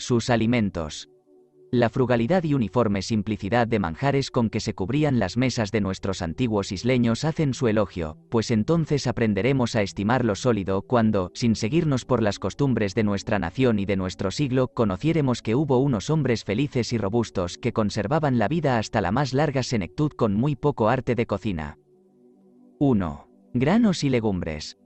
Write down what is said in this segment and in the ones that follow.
Sus alimentos. La frugalidad y uniforme simplicidad de manjares con que se cubrían las mesas de nuestros antiguos isleños hacen su elogio, pues entonces aprenderemos a estimar lo sólido cuando, sin seguirnos por las costumbres de nuestra nación y de nuestro siglo, conociéremos que hubo unos hombres felices y robustos que conservaban la vida hasta la más larga senectud con muy poco arte de cocina. 1. Granos y legumbres.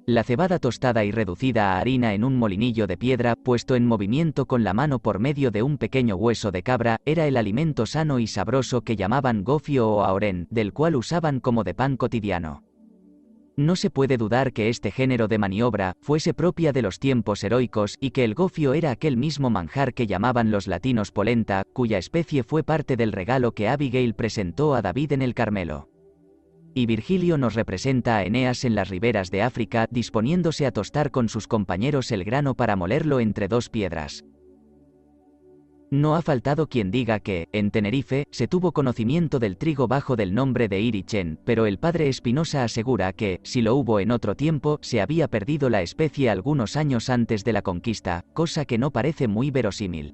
La cebada tostada y reducida a harina en un molinillo de piedra, puesto en movimiento con la mano por medio de un pequeño hueso de cabra, era el alimento sano y sabroso que llamaban gofio o ahorén, del cual usaban como de pan cotidiano. No se puede dudar que este género de maniobra fuese propia de los tiempos heroicos y que el gofio era aquel mismo manjar que llamaban los latinos polenta, cuya especie fue parte del regalo que Abigail presentó a David en el Carmelo. Y Virgilio nos representa a Eneas en las riberas de África disponiéndose a tostar con sus compañeros el grano para molerlo entre dos piedras. No ha faltado quien diga que, en Tenerife, se tuvo conocimiento del trigo bajo del nombre de irichen, pero el padre Espinosa asegura que, si lo hubo en otro tiempo, se había perdido la especie algunos años antes de la conquista, cosa que no parece muy verosímil.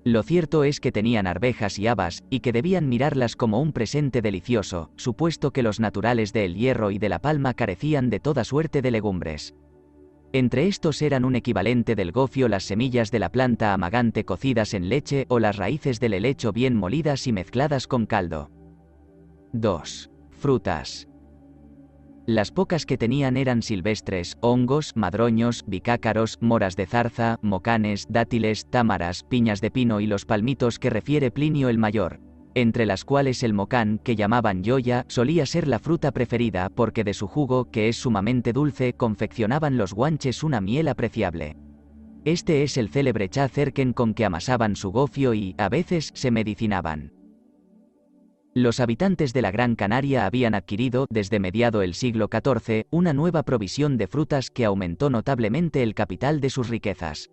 Lo cierto es que tenían arvejas y habas, y que debían mirarlas como un presente delicioso, supuesto que los naturales de El Hierro y de La Palma carecían de toda suerte de legumbres. Entre estos eran un equivalente del gofio las semillas de la planta amagante cocidas en leche o las raíces del helecho bien molidas y mezcladas con caldo. 2. Frutas. Las pocas que tenían eran silvestres, hongos, madroños, bicácaros, moras de zarza, mocanes, dátiles, támaras, piñas de pino y los palmitos que refiere Plinio el Mayor, entre las cuales el mocán, que llamaban yoya, solía ser la fruta preferida porque de su jugo, que es sumamente dulce, confeccionaban los guanches una miel apreciable. Este es el célebre chá cerquen con que amasaban su gofio y, a veces, se medicinaban. Los habitantes de la Gran Canaria habían adquirido, desde mediado el siglo XIV, una nueva provisión de frutas que aumentó notablemente el capital de sus riquezas.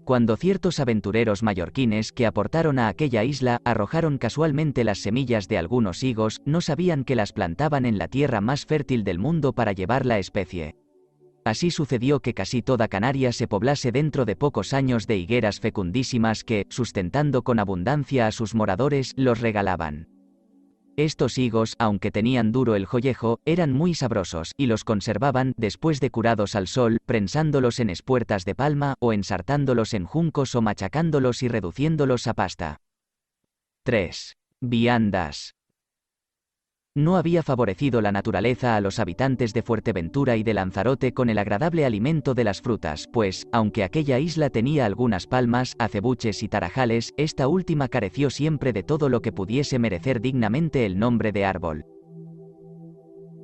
Cuando ciertos aventureros mallorquines que aportaron a aquella isla arrojaron casualmente las semillas de algunos higos, no sabían que las plantaban en la tierra más fértil del mundo para llevar la especie. Así sucedió que casi toda Canarias se poblase dentro de pocos años de higueras fecundísimas que, sustentando con abundancia a sus moradores, los regalaban. Estos higos, aunque tenían duro el jollejo, eran muy sabrosos, y los conservaban, después de curados al sol, prensándolos en espuertas de palma, o ensartándolos en juncos o machacándolos y reduciéndolos a pasta. 3. Viandas. No había favorecido la naturaleza a los habitantes de Fuerteventura y de Lanzarote con el agradable alimento de las frutas, pues, aunque aquella isla tenía algunas palmas, acebuches y tarajales, esta última careció siempre de todo lo que pudiese merecer dignamente el nombre de árbol.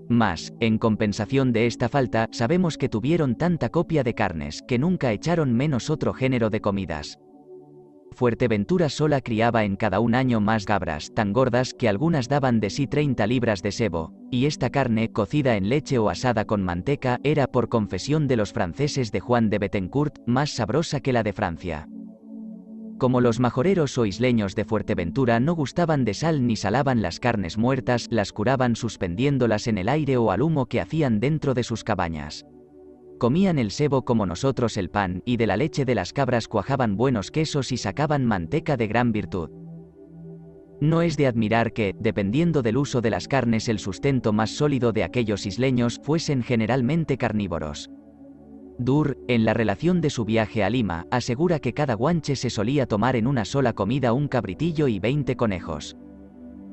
Mas, en compensación de esta falta, sabemos que tuvieron tanta copia de carnes, que nunca echaron menos otro género de comidas. Fuerteventura sola criaba en cada un año más gabras, tan gordas que algunas daban de sí 30 libras de sebo, y esta carne, cocida en leche o asada con manteca, era, por confesión de los franceses de Juan de Bettencourt, más sabrosa que la de Francia. Como los majoreros o isleños de Fuerteventura no gustaban de sal ni salaban las carnes muertas, las curaban suspendiéndolas en el aire o al humo que hacían dentro de sus cabañas. Comían el sebo como nosotros el pan, y de la leche de las cabras cuajaban buenos quesos y sacaban manteca de gran virtud. No es de admirar que, dependiendo del uso de las carnes, el sustento más sólido de aquellos isleños fuesen generalmente carnívoros. Dur, en la relación de su viaje a Lima, asegura que cada guanche se solía tomar en una sola comida un cabritillo y 20 conejos.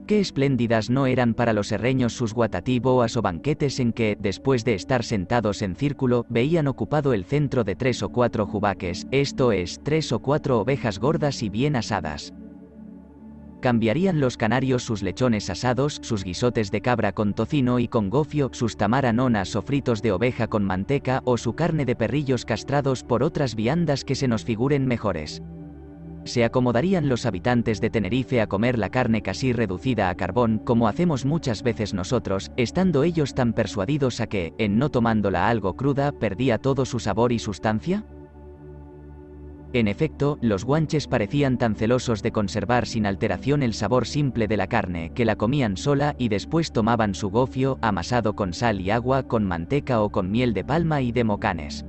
Qué espléndidas no eran para los herreños sus guatatiboas o banquetes en que, después de estar sentados en círculo, veían ocupado el centro de 3 o 4 jubaques, esto es, 3 o 4 ovejas gordas y bien asadas. Cambiarían los canarios sus lechones asados, sus guisotes de cabra con tocino y con gofio, sus tamaranonas sofritos de oveja con manteca o su carne de perrillos castrados por otras viandas que se nos figuren mejores. Se acomodarían los habitantes de Tenerife a comer la carne casi reducida a carbón, como hacemos muchas veces nosotros, estando ellos tan persuadidos a que, en no tomándola algo cruda, perdía todo su sabor y sustancia? En efecto, los guanches parecían tan celosos de conservar sin alteración el sabor simple de la carne, que la comían sola y después tomaban su gofio, amasado con sal y agua, con manteca o con miel de palma y de mocanes.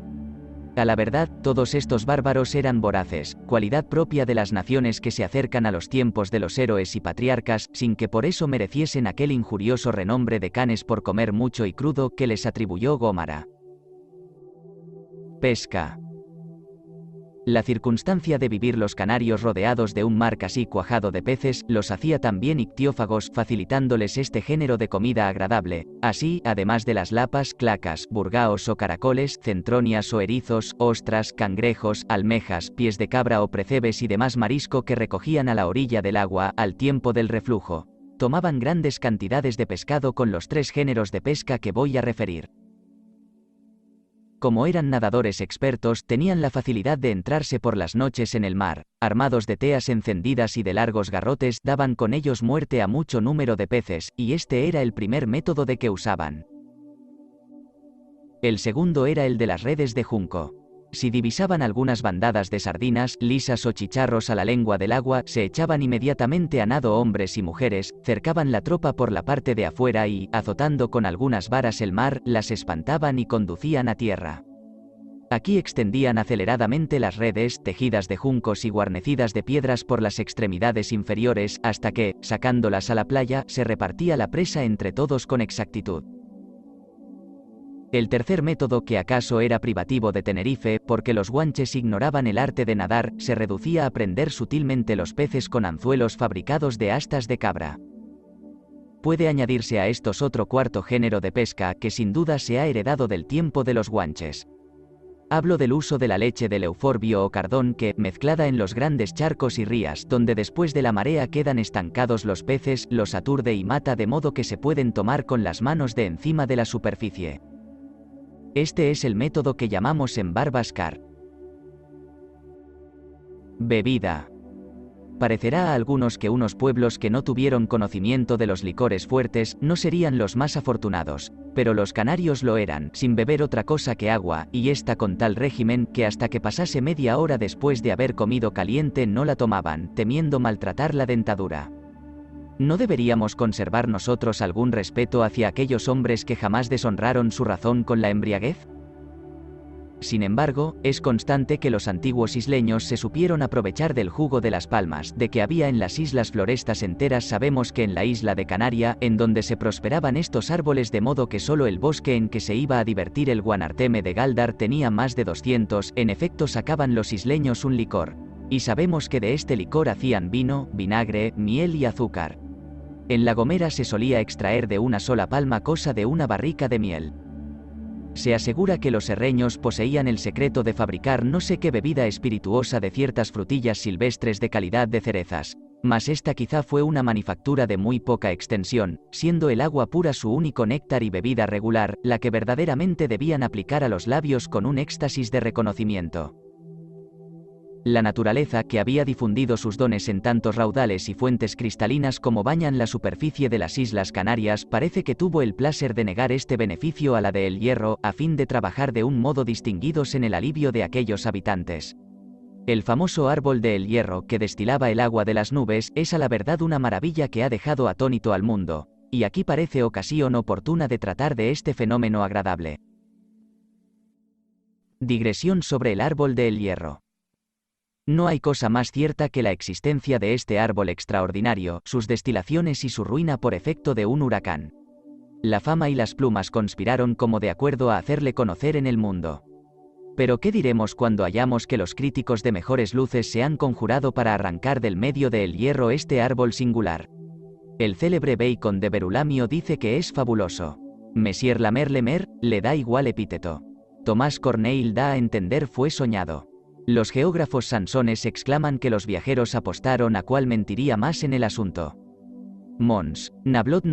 A la verdad, todos estos bárbaros eran voraces, cualidad propia de las naciones que se acercan a los tiempos de los héroes y patriarcas, sin que por eso mereciesen aquel injurioso renombre de canes por comer mucho y crudo que les atribuyó Gómara. Pesca. La circunstancia de vivir los canarios rodeados de un mar casi cuajado de peces los hacía también ictiófagos, facilitándoles este género de comida agradable. Así, además de las lapas, clacas, burgaos o caracoles, centronias o erizos, ostras, cangrejos, almejas, pies de cabra o precebes y demás marisco que recogían a la orilla del agua al tiempo del reflujo, tomaban grandes cantidades de pescado con los 3 géneros de pesca que voy a referir. Como eran nadadores expertos, tenían la facilidad de entrarse por las noches en el mar, armados de teas encendidas y de largos garrotes, daban con ellos muerte a mucho número de peces, y este era el primer método de que usaban. El segundo era el de las redes de junco. Si divisaban algunas bandadas de sardinas, lisas o chicharros a la lengua del agua, se echaban inmediatamente a nado hombres y mujeres, cercaban la tropa por la parte de afuera y, azotando con algunas varas el mar, las espantaban y conducían a tierra. Aquí extendían aceleradamente las redes, tejidas de juncos y guarnecidas de piedras por las extremidades inferiores, hasta que, sacándolas a la playa, se repartía la presa entre todos con exactitud. El tercer método, que acaso era privativo de Tenerife, porque los guanches ignoraban el arte de nadar, se reducía a prender sutilmente los peces con anzuelos fabricados de astas de cabra. Puede añadirse a estos otro cuarto género de pesca que sin duda se ha heredado del tiempo de los guanches. Hablo del uso de la leche del euforbio o cardón que, mezclada en los grandes charcos y rías donde después de la marea quedan estancados los peces, los aturde y mata de modo que se pueden tomar con las manos de encima de la superficie. Este es el método que llamamos en Barbascar. Bebida. Parecerá a algunos que unos pueblos que no tuvieron conocimiento de los licores fuertes no serían los más afortunados, pero los canarios lo eran, sin beber otra cosa que agua, y esta con tal régimen que hasta que pasase media hora después de haber comido caliente no la tomaban, temiendo maltratar la dentadura. ¿No deberíamos conservar nosotros algún respeto hacia aquellos hombres que jamás deshonraron su razón con la embriaguez? Sin embargo, es constante que los antiguos isleños se supieron aprovechar del jugo de las palmas, de que había en las islas florestas enteras. Sabemos que en la isla de Canaria, en donde se prosperaban estos árboles de modo que solo el bosque en que se iba a divertir el Guanarteme de Galdar tenía más de 200, en efecto sacaban los isleños un licor. Y sabemos que de este licor hacían vino, vinagre, miel y azúcar. En La Gomera se solía extraer de una sola palma cosa de una barrica de miel. Se asegura que los serreños poseían el secreto de fabricar no sé qué bebida espirituosa de ciertas frutillas silvestres de calidad de cerezas, mas esta quizá fue una manufactura de muy poca extensión, siendo el agua pura su único néctar y bebida regular, la que verdaderamente debían aplicar a los labios con un éxtasis de reconocimiento. La naturaleza, que había difundido sus dones en tantos raudales y fuentes cristalinas como bañan la superficie de las Islas Canarias, parece que tuvo el placer de negar este beneficio a la de El Hierro, a fin de trabajar de un modo distinguidos en el alivio de aquellos habitantes. El famoso árbol de El Hierro, que destilaba el agua de las nubes, es a la verdad una maravilla que ha dejado atónito al mundo, y aquí parece ocasión oportuna de tratar de este fenómeno agradable. Digresión sobre el árbol de El Hierro. No hay cosa más cierta que la existencia de este árbol extraordinario, sus destilaciones y su ruina por efecto de un huracán. La fama y las plumas conspiraron como de acuerdo a hacerle conocer en el mundo. Pero ¿qué diremos cuando hallamos que los críticos de mejores luces se han conjurado para arrancar del medio de El Hierro este árbol singular? El célebre Bacon de Berulamio dice que es fabuloso. Messier Lamer le da igual epíteto. Tomás Corneille da a entender fue soñado. Los geógrafos sansones exclaman que los viajeros apostaron a cuál mentiría más en el asunto. Mons. Nablot,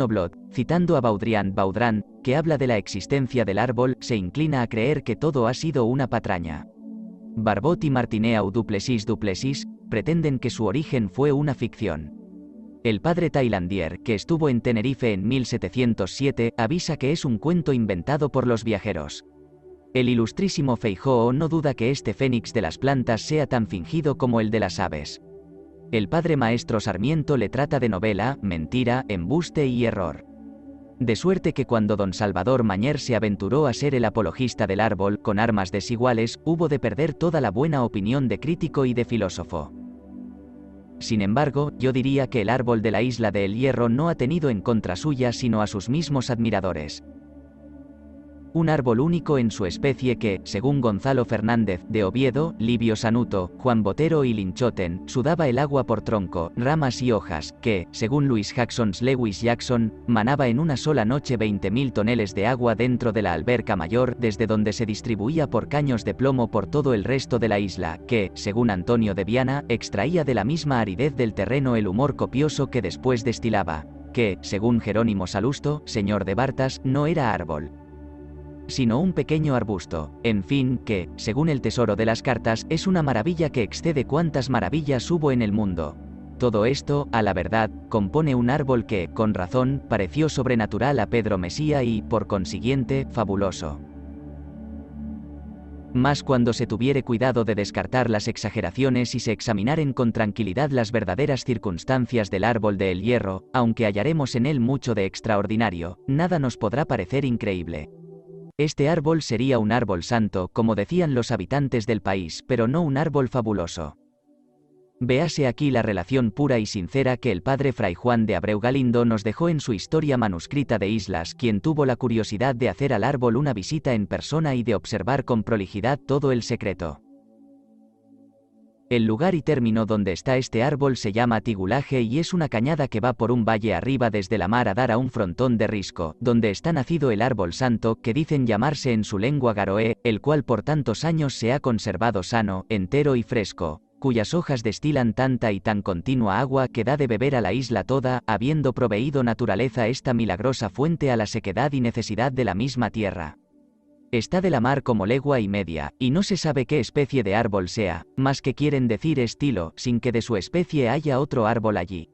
citando a Baudran, que habla de la existencia del árbol, se inclina a creer que todo ha sido una patraña. Barbot y Martineau Duplessis, pretenden que su origen fue una ficción. El padre Tailandier, que estuvo en Tenerife en 1707, avisa que es un cuento inventado por los viajeros. El ilustrísimo Feijóo no duda que este fénix de las plantas sea tan fingido como el de las aves. El padre maestro Sarmiento le trata de novela, mentira, embuste y error. De suerte que cuando don Salvador Mañer se aventuró a ser el apologista del árbol con armas desiguales, hubo de perder toda la buena opinión de crítico y de filósofo. Sin embargo, yo diría que el árbol de la isla de El Hierro no ha tenido en contra suya sino a sus mismos admiradores. Un árbol único en su especie que, según Gonzalo Fernández, de Oviedo, Livio Sanuto, Juan Botero y Linchoten, sudaba el agua por tronco, ramas y hojas, que, según Louis Jackson's Lewis Jackson, manaba en una sola noche 20.000 toneles de agua dentro de la alberca mayor, desde donde se distribuía por caños de plomo por todo el resto de la isla, que, según Antonio de Viana, extraía de la misma aridez del terreno el humor copioso que después destilaba, que, según Jerónimo Salusto, señor de Bartas, no era árbol, sino un pequeño arbusto, en fin, que, según el tesoro de las cartas, es una maravilla que excede cuantas maravillas hubo en el mundo. Todo esto, a la verdad, compone un árbol que, con razón, pareció sobrenatural a Pedro Mesía y, por consiguiente, fabuloso. Mas cuando se tuviere cuidado de descartar las exageraciones y se examinaren con tranquilidad las verdaderas circunstancias del árbol de El Hierro, aunque hallaremos en él mucho de extraordinario, nada nos podrá parecer increíble. Este árbol sería un árbol santo, como decían los habitantes del país, pero no un árbol fabuloso. Véase aquí la relación pura y sincera que el padre Fray Juan de Abreu Galindo nos dejó en su historia manuscrita de Islas, quien tuvo la curiosidad de hacer al árbol una visita en persona y de observar con prolijidad todo el secreto. El lugar y término donde está este árbol se llama Tigulaje y es una cañada que va por un valle arriba desde la mar a dar a un frontón de risco, donde está nacido el árbol santo, que dicen llamarse en su lengua garoé, el cual por tantos años se ha conservado sano, entero y fresco, cuyas hojas destilan tanta y tan continua agua que da de beber a la isla toda, habiendo proveído naturaleza esta milagrosa fuente a la sequedad y necesidad de la misma tierra. Está de la mar como legua y media, y no se sabe qué especie de árbol sea, más que quieren decir estilo, sin que de su especie haya otro árbol allí.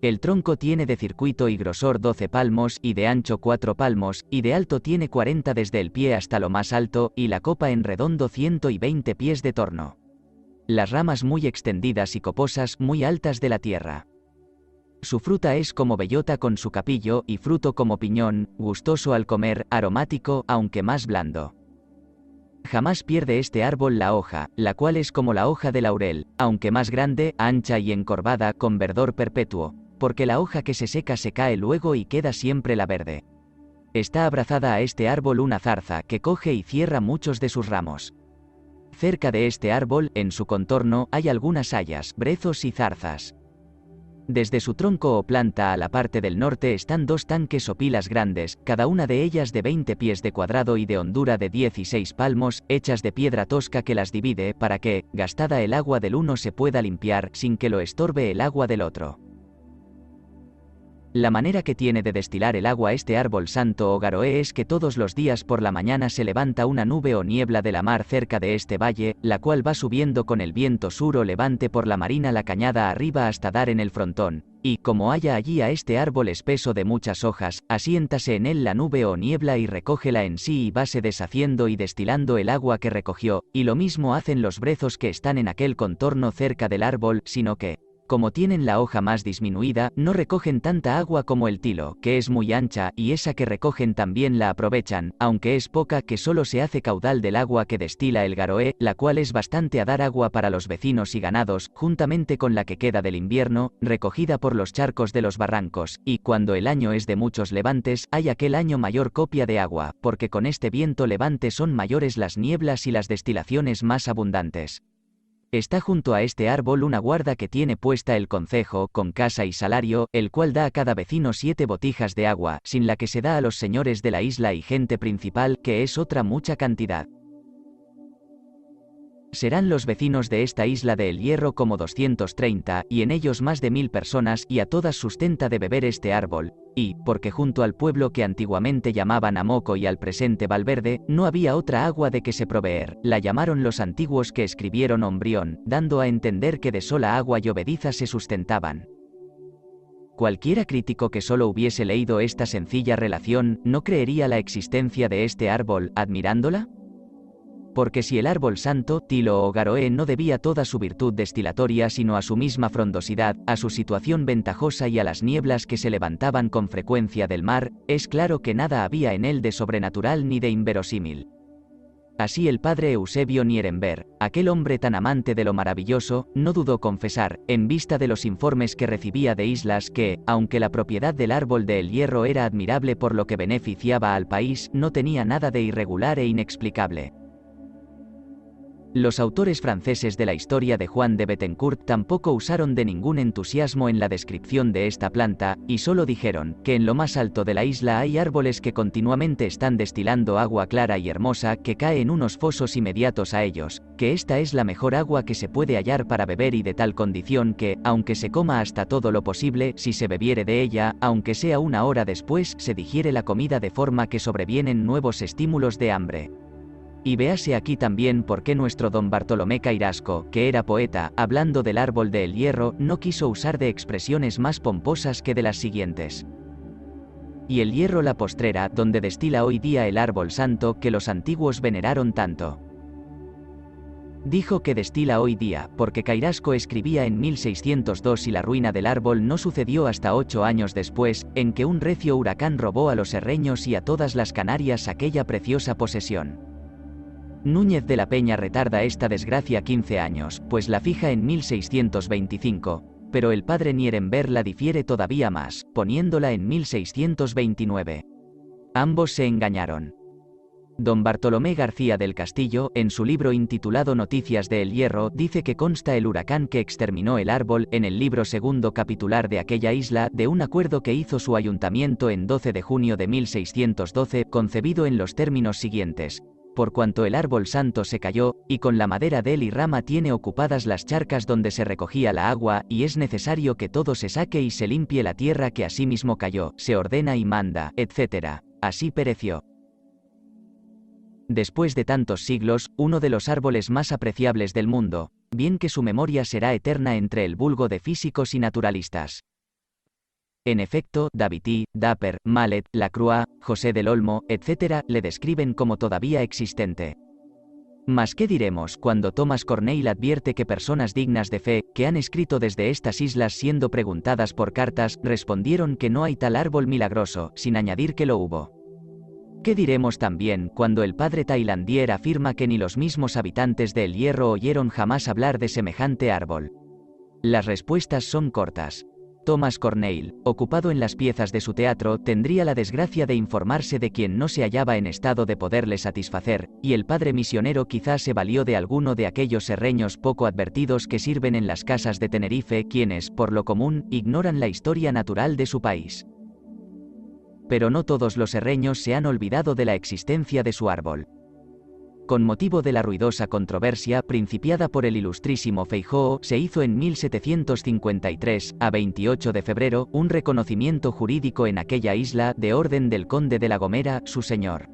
El tronco tiene de circuito y grosor 12 palmos, y de ancho 4 palmos, y de alto tiene 40 desde el pie hasta lo más alto, y la copa en redondo 120 pies de torno. Las ramas muy extendidas y coposas, muy altas de la tierra. Su fruta es como bellota con su capillo, y fruto como piñón, gustoso al comer, aromático, aunque más blando. Jamás pierde este árbol la hoja, la cual es como la hoja de laurel, aunque más grande, ancha y encorvada, con verdor perpetuo, porque la hoja que se seca se cae luego y queda siempre la verde. Está abrazada a este árbol una zarza, que coge y cierra muchos de sus ramos. Cerca de este árbol, en su contorno, hay algunas hayas, brezos y zarzas. Desde su tronco o planta a la parte del norte están dos tanques o pilas grandes, cada una de ellas de 20 pies de cuadrado y de hondura de 16 palmos, hechas de piedra tosca que las divide para que, gastada el agua del uno se pueda limpiar sin que lo estorbe el agua del otro. La manera que tiene de destilar el agua este árbol santo o garoé es que todos los días por la mañana se levanta una nube o niebla de la mar cerca de este valle, la cual va subiendo con el viento sur o levante por la marina la cañada arriba hasta dar en el frontón, y, como haya allí a este árbol espeso de muchas hojas, asiéntase en él la nube o niebla y recógela en sí y vase deshaciendo y destilando el agua que recogió, y lo mismo hacen los brezos que están en aquel contorno cerca del árbol, sino que, como tienen la hoja más disminuida, no recogen tanta agua como el tilo, que es muy ancha, y esa que recogen también la aprovechan, aunque es poca, que solo se hace caudal del agua que destila el garoé, la cual es bastante a dar agua para los vecinos y ganados, juntamente con la que queda del invierno, recogida por los charcos de los barrancos, y, cuando el año es de muchos levantes, hay aquel año mayor copia de agua, porque con este viento levante son mayores las nieblas y las destilaciones más abundantes. Está junto a este árbol una guarda que tiene puesta el concejo, con casa y salario, el cual da a cada vecino 7 botijas de agua, sin la que se da a los señores de la isla y gente principal, que es otra mucha cantidad. Serán los vecinos de esta isla de El Hierro como 230, y en ellos más de 1000 personas, y a todas sustenta de beber este árbol, y, porque junto al pueblo que antiguamente llamaban Amoco y al presente Valverde, no había otra agua de que se proveer, la llamaron los antiguos que escribieron Ombrión, dando a entender que de sola agua llovediza se sustentaban. Cualquiera crítico que solo hubiese leído esta sencilla relación, ¿no creería la existencia de este árbol, admirándola? Porque si el árbol santo, tilo o garoe no debía toda su virtud destilatoria sino a su misma frondosidad, a su situación ventajosa y a las nieblas que se levantaban con frecuencia del mar, es claro que nada había en él de sobrenatural ni de inverosímil. Así el padre Eusebio Nierenberg, aquel hombre tan amante de lo maravilloso, no dudó confesar, en vista de los informes que recibía de islas que, aunque la propiedad del árbol del hierro era admirable por lo que beneficiaba al país, no tenía nada de irregular e inexplicable. Los autores franceses de la historia de Juan de Bethencourt tampoco usaron de ningún entusiasmo en la descripción de esta planta, y solo dijeron que en lo más alto de la isla hay árboles que continuamente están destilando agua clara y hermosa que cae en unos fosos inmediatos a ellos, que esta es la mejor agua que se puede hallar para beber y de tal condición que, aunque se coma hasta todo lo posible, si se bebiere de ella, aunque sea una hora después, se digiere la comida de forma que sobrevienen nuevos estímulos de hambre. Y véase aquí también por qué nuestro don Bartolomé Cairasco, que era poeta, hablando del árbol del hierro, no quiso usar de expresiones más pomposas que de las siguientes. Y el hierro la postrera, donde destila hoy día el árbol santo que los antiguos veneraron tanto. Dijo que destila hoy día, porque Cairasco escribía en 1602 y la ruina del árbol no sucedió hasta 8 años después, en que un recio huracán robó a los herreños y a todas las Canarias aquella preciosa posesión. Núñez de la Peña retarda esta desgracia 15 años, pues la fija en 1625, pero el padre Nierenberg la difiere todavía más, poniéndola en 1629. Ambos se engañaron. Don Bartolomé García del Castillo, en su libro intitulado Noticias de El Hierro, dice que consta el huracán que exterminó el árbol, en el libro segundo capitular de aquella isla, de un acuerdo que hizo su ayuntamiento en 12 de junio de 1612, concebido en los términos siguientes: por cuanto el árbol santo se cayó, y con la madera de él y rama tiene ocupadas las charcas donde se recogía la agua, y es necesario que todo se saque y se limpie la tierra que asimismo cayó, se ordena y manda, etc. Así pereció. Después de tantos siglos, uno de los árboles más apreciables del mundo, bien que su memoria será eterna entre el vulgo de físicos y naturalistas. En efecto, Davity, Dapper, Mallet, Lacroix, José del Olmo, etc., le describen como todavía existente. Mas ¿qué diremos cuando Thomas Corneille advierte que personas dignas de fe, que han escrito desde estas islas siendo preguntadas por cartas, respondieron que no hay tal árbol milagroso, sin añadir que lo hubo? ¿Qué diremos también cuando el padre Tailandier afirma que ni los mismos habitantes de El Hierro oyeron jamás hablar de semejante árbol? Las respuestas son cortas. Thomas Corneille, ocupado en las piezas de su teatro, tendría la desgracia de informarse de quien no se hallaba en estado de poderle satisfacer, y el padre misionero quizás se valió de alguno de aquellos serreños poco advertidos que sirven en las casas de Tenerife, quienes, por lo común, ignoran la historia natural de su país. Pero no todos los serreños se han olvidado de la existencia de su árbol. Con motivo de la ruidosa controversia principiada por el ilustrísimo Feijóo, se hizo en 1753, a 28 de febrero, un reconocimiento jurídico en aquella isla, de orden del conde de La Gomera, su señor.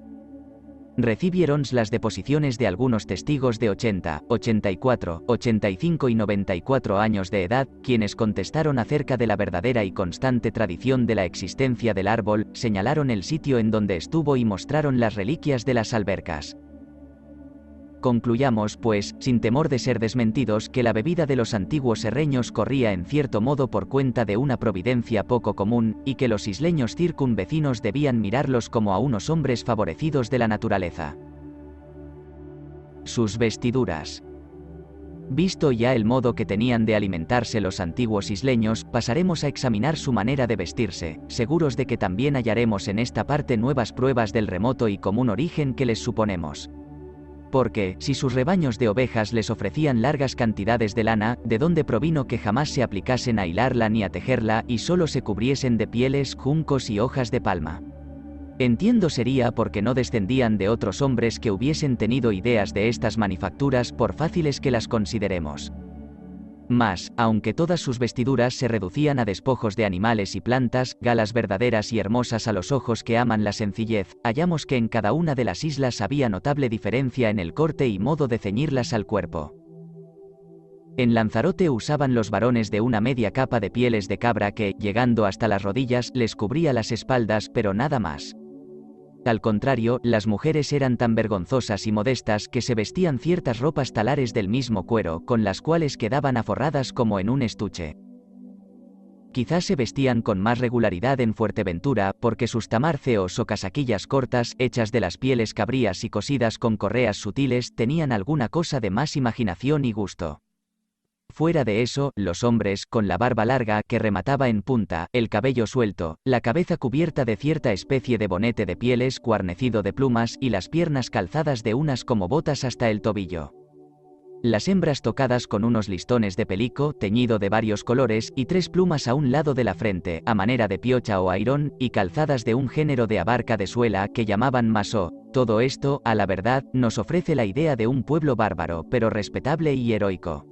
Recibieron las deposiciones de algunos testigos de 80, 84, 85 y 94 años de edad, quienes contestaron acerca de la verdadera y constante tradición de la existencia del árbol, señalaron el sitio en donde estuvo y mostraron las reliquias de las albercas. Concluyamos, pues, sin temor de ser desmentidos, que la bebida de los antiguos serreños corría en cierto modo por cuenta de una providencia poco común, y que los isleños circunvecinos debían mirarlos como a unos hombres favorecidos de la naturaleza. Sus vestiduras. Visto ya el modo que tenían de alimentarse los antiguos isleños, pasaremos a examinar su manera de vestirse, seguros de que también hallaremos en esta parte nuevas pruebas del remoto y común origen que les suponemos. Porque, si sus rebaños de ovejas les ofrecían largas cantidades de lana, ¿de dónde provino que jamás se aplicasen a hilarla ni a tejerla, y solo se cubriesen de pieles, juncos y hojas de palma? Entiendo sería porque no descendían de otros hombres que hubiesen tenido ideas de estas manufacturas por fáciles que las consideremos. Mas, aunque todas sus vestiduras se reducían a despojos de animales y plantas, galas verdaderas y hermosas a los ojos que aman la sencillez, hallamos que en cada una de las islas había notable diferencia en el corte y modo de ceñirlas al cuerpo. En Lanzarote usaban los varones de una media capa de pieles de cabra que, llegando hasta las rodillas, les cubría las espaldas, pero nada más. Al contrario, las mujeres eran tan vergonzosas y modestas que se vestían ciertas ropas talares del mismo cuero, con las cuales quedaban aforradas como en un estuche. Quizás se vestían con más regularidad en Fuerteventura, porque sus tamarceos o casaquillas cortas, hechas de las pieles cabrías y cosidas con correas sutiles, tenían alguna cosa de más imaginación y gusto. Fuera de eso, los hombres, con la barba larga que remataba en punta, el cabello suelto, la cabeza cubierta de cierta especie de bonete de pieles guarnecido de plumas y las piernas calzadas de unas como botas hasta el tobillo. Las hembras tocadas con unos listones de pelico, teñido de varios colores, y 3 plumas a un lado de la frente, a manera de piocha o airón, y calzadas de un género de abarca de suela que llamaban masó. Todo esto, a la verdad, nos ofrece la idea de un pueblo bárbaro, pero respetable y heroico.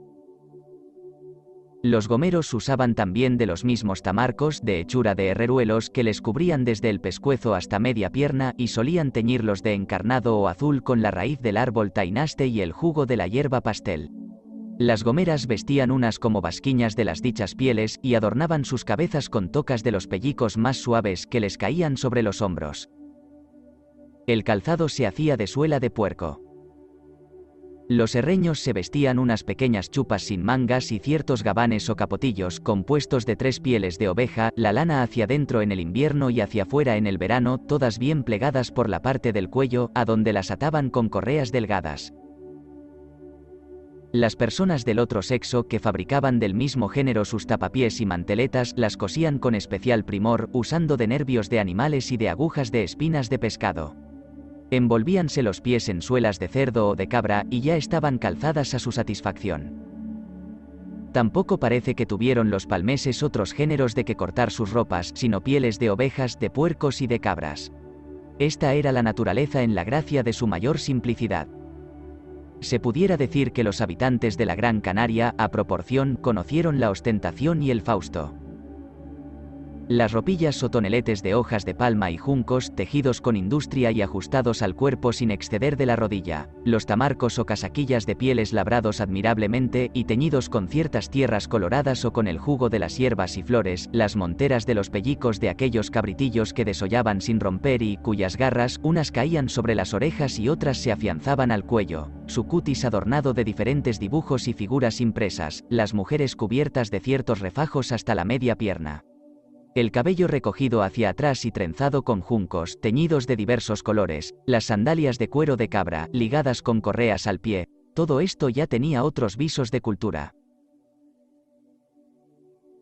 Los gomeros usaban también de los mismos tamarcos de hechura de herreruelos que les cubrían desde el pescuezo hasta media pierna y solían teñirlos de encarnado o azul con la raíz del árbol tainaste y el jugo de la hierba pastel. Las gomeras vestían unas como basquiñas de las dichas pieles y adornaban sus cabezas con tocas de los pellicos más suaves que les caían sobre los hombros. El calzado se hacía de suela de puerco. Los herreños se vestían unas pequeñas chupas sin mangas y ciertos gabanes o capotillos compuestos de 3 pieles de oveja, la lana hacia dentro en el invierno y hacia fuera en el verano, todas bien plegadas por la parte del cuello, a donde las ataban con correas delgadas. Las personas del otro sexo que fabricaban del mismo género sus tapapiés y manteletas las cosían con especial primor, usando de nervios de animales y de agujas de espinas de pescado. Envolvíanse los pies en suelas de cerdo o de cabra y ya estaban calzadas a su satisfacción. Tampoco parece que tuvieron los palmeses otros géneros de que cortar sus ropas, sino pieles de ovejas, de puercos y de cabras. Esta era la naturaleza en la gracia de su mayor simplicidad. Se pudiera decir que los habitantes de la Gran Canaria, a proporción, conocieron la ostentación y el fausto. Las ropillas o toneletes de hojas de palma y juncos, tejidos con industria y ajustados al cuerpo sin exceder de la rodilla, los tamarcos o casaquillas de pieles labrados admirablemente y teñidos con ciertas tierras coloradas o con el jugo de las hierbas y flores, las monteras de los pellicos de aquellos cabritillos que desollaban sin romper y cuyas garras, unas caían sobre las orejas y otras se afianzaban al cuello, su cutis adornado de diferentes dibujos y figuras impresas, las mujeres cubiertas de ciertos refajos hasta la media pierna. El cabello recogido hacia atrás y trenzado con juncos, teñidos de diversos colores, las sandalias de cuero de cabra, ligadas con correas al pie, todo esto ya tenía otros visos de cultura.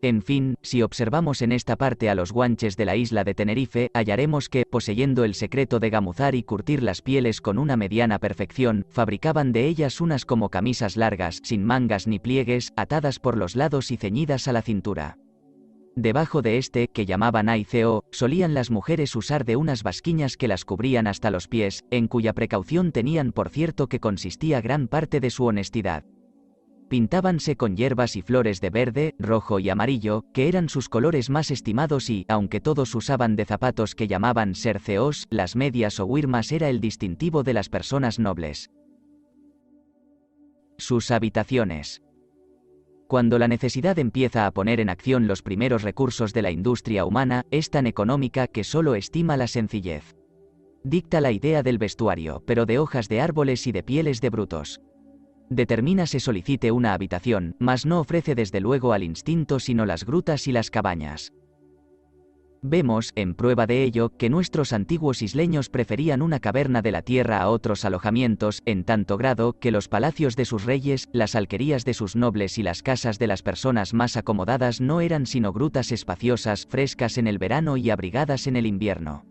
En fin, si observamos en esta parte a los guanches de la isla de Tenerife, hallaremos que, poseyendo el secreto de gamuzar y curtir las pieles con una mediana perfección, fabricaban de ellas unas como camisas largas, sin mangas ni pliegues, atadas por los lados y ceñidas a la cintura. Debajo de este, que llamaban aiceo, solían las mujeres usar de unas basquiñas que las cubrían hasta los pies, en cuya precaución tenían por cierto que consistía gran parte de su honestidad. Pintábanse con hierbas y flores de verde, rojo y amarillo, que eran sus colores más estimados y, aunque todos usaban de zapatos que llamaban serceos, las medias o huirmas era el distintivo de las personas nobles. Sus habitaciones. Cuando la necesidad empieza a poner en acción los primeros recursos de la industria humana, es tan económica que solo estima la sencillez. Dicta la idea del vestuario, pero de hojas de árboles y de pieles de brutos. Determina se solicite una habitación, mas no ofrece desde luego al instinto sino las grutas y las cabañas. Vemos, en prueba de ello, que nuestros antiguos isleños preferían una caverna de la tierra a otros alojamientos, en tanto grado que los palacios de sus reyes, las alquerías de sus nobles y las casas de las personas más acomodadas no eran sino grutas espaciosas, frescas en el verano y abrigadas en el invierno.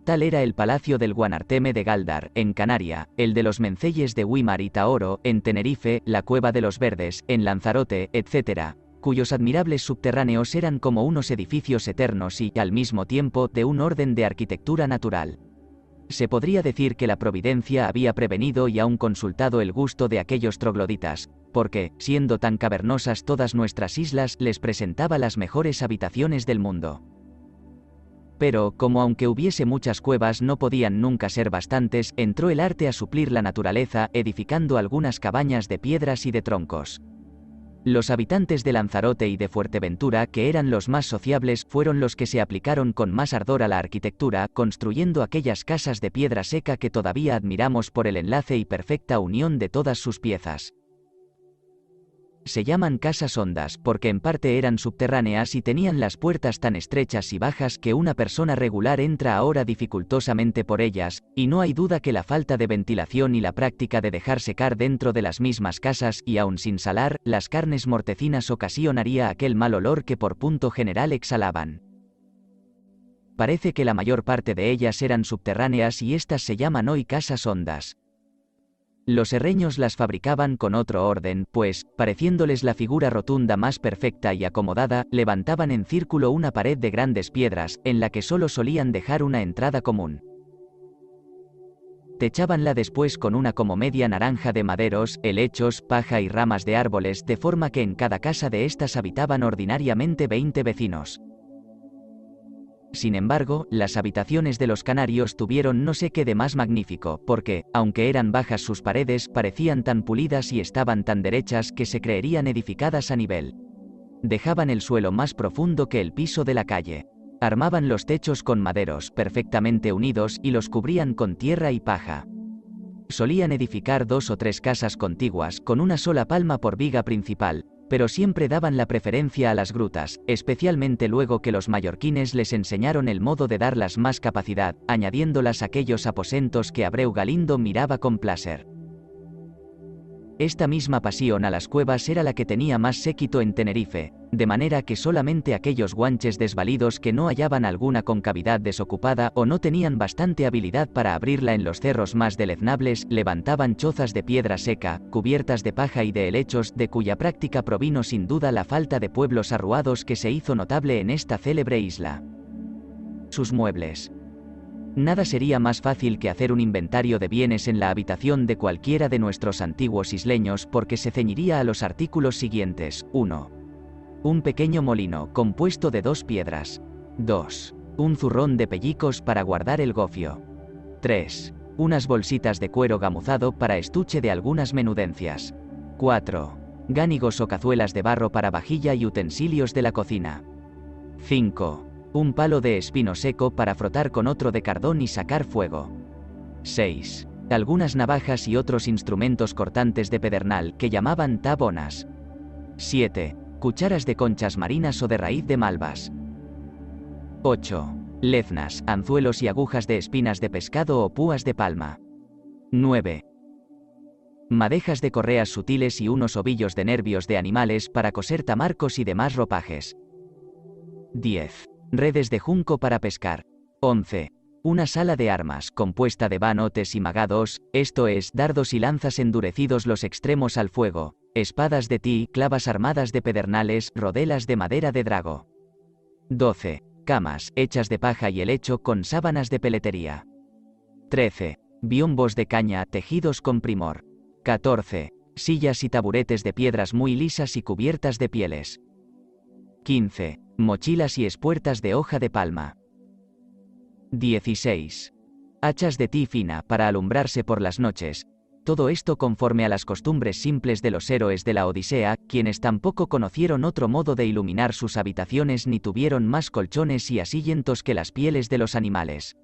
Tal era el palacio del Guanarteme de Galdar, en Canaria, el de los Menceyes de Güímar y Taoro, en Tenerife, la Cueva de los Verdes, en Lanzarote, etc., cuyos admirables subterráneos eran como unos edificios eternos y, al mismo tiempo, de un orden de arquitectura natural. Se podría decir que la providencia había prevenido y aún consultado el gusto de aquellos trogloditas, porque, siendo tan cavernosas todas nuestras islas, les presentaba las mejores habitaciones del mundo. Pero, como aunque hubiese muchas cuevas no podían nunca ser bastantes, entró el arte a suplir la naturaleza, edificando algunas cabañas de piedras y de troncos. Los habitantes de Lanzarote y de Fuerteventura, que eran los más sociables, fueron los que se aplicaron con más ardor a la arquitectura, construyendo aquellas casas de piedra seca que todavía admiramos por el enlace y perfecta unión de todas sus piezas. Se llaman casas hondas porque en parte eran subterráneas y tenían las puertas tan estrechas y bajas que una persona regular entra ahora dificultosamente por ellas, y no hay duda que la falta de ventilación y la práctica de dejar secar dentro de las mismas casas y aun sin salar, las carnes mortecinas ocasionaría aquel mal olor que por punto general exhalaban. Parece que la mayor parte de ellas eran subterráneas y estas se llaman hoy casas hondas. Los herreños las fabricaban con otro orden, pues, pareciéndoles la figura rotunda más perfecta y acomodada, levantaban en círculo una pared de grandes piedras, en la que solo solían dejar una entrada común. Techábanla después con una como media naranja de maderos, helechos, paja y ramas de árboles, de forma que en cada casa de estas habitaban ordinariamente 20 vecinos. Sin embargo, las habitaciones de los canarios tuvieron no sé qué de más magnífico, porque, aunque eran bajas sus paredes, parecían tan pulidas y estaban tan derechas que se creerían edificadas a nivel. Dejaban el suelo más profundo que el piso de la calle. Armaban los techos con maderos perfectamente unidos y los cubrían con tierra y paja. Solían edificar 2 o 3 casas contiguas con una sola palma por viga principal, pero siempre daban la preferencia a las grutas, especialmente luego que los mallorquines les enseñaron el modo de darlas más capacidad, añadiéndolas a aquellos aposentos que Abreu Galindo miraba con placer. Esta misma pasión a las cuevas era la que tenía más séquito en Tenerife, de manera que solamente aquellos guanches desvalidos que no hallaban alguna concavidad desocupada o no tenían bastante habilidad para abrirla en los cerros más deleznables, levantaban chozas de piedra seca, cubiertas de paja y de helechos, de cuya práctica provino sin duda la falta de pueblos arruados que se hizo notable en esta célebre isla. Sus muebles. Nada sería más fácil que hacer un inventario de bienes en la habitación de cualquiera de nuestros antiguos isleños porque se ceñiría a los artículos siguientes. 1. Un pequeño molino, compuesto de 2 piedras. 2. Un zurrón de pellicos para guardar el gofio. 3. Unas bolsitas de cuero gamuzado para estuche de algunas menudencias. 4. Gánigos o cazuelas de barro para vajilla y utensilios de la cocina. 5. Un palo de espino seco para frotar con otro de cardón y sacar fuego. 6. Algunas navajas y otros instrumentos cortantes de pedernal que llamaban tabonas. 7. Cucharas de conchas marinas o de raíz de malvas. 8. Leznas, anzuelos y agujas de espinas de pescado o púas de palma. 9. Madejas de correas sutiles y unos ovillos de nervios de animales para coser tamarcos y demás ropajes. 10. Redes de junco para pescar. 11. Una sala de armas, compuesta de vanotes y magados, esto es, dardos y lanzas endurecidos los extremos al fuego, espadas de ti, clavas armadas de pedernales, rodelas de madera de drago. 12. Camas, hechas de paja y helecho con sábanas de peletería. 13. Biombos de caña, tejidos con primor. 14. Sillas y taburetes de piedras muy lisas y cubiertas de pieles. 15. Mochilas y espuertas de hoja de palma. 16. Hachas de ti fina para alumbrarse por las noches. Todo esto conforme a las costumbres simples de los héroes de la Odisea, quienes tampoco conocieron otro modo de iluminar sus habitaciones ni tuvieron más colchones y asientos que las pieles de los animales.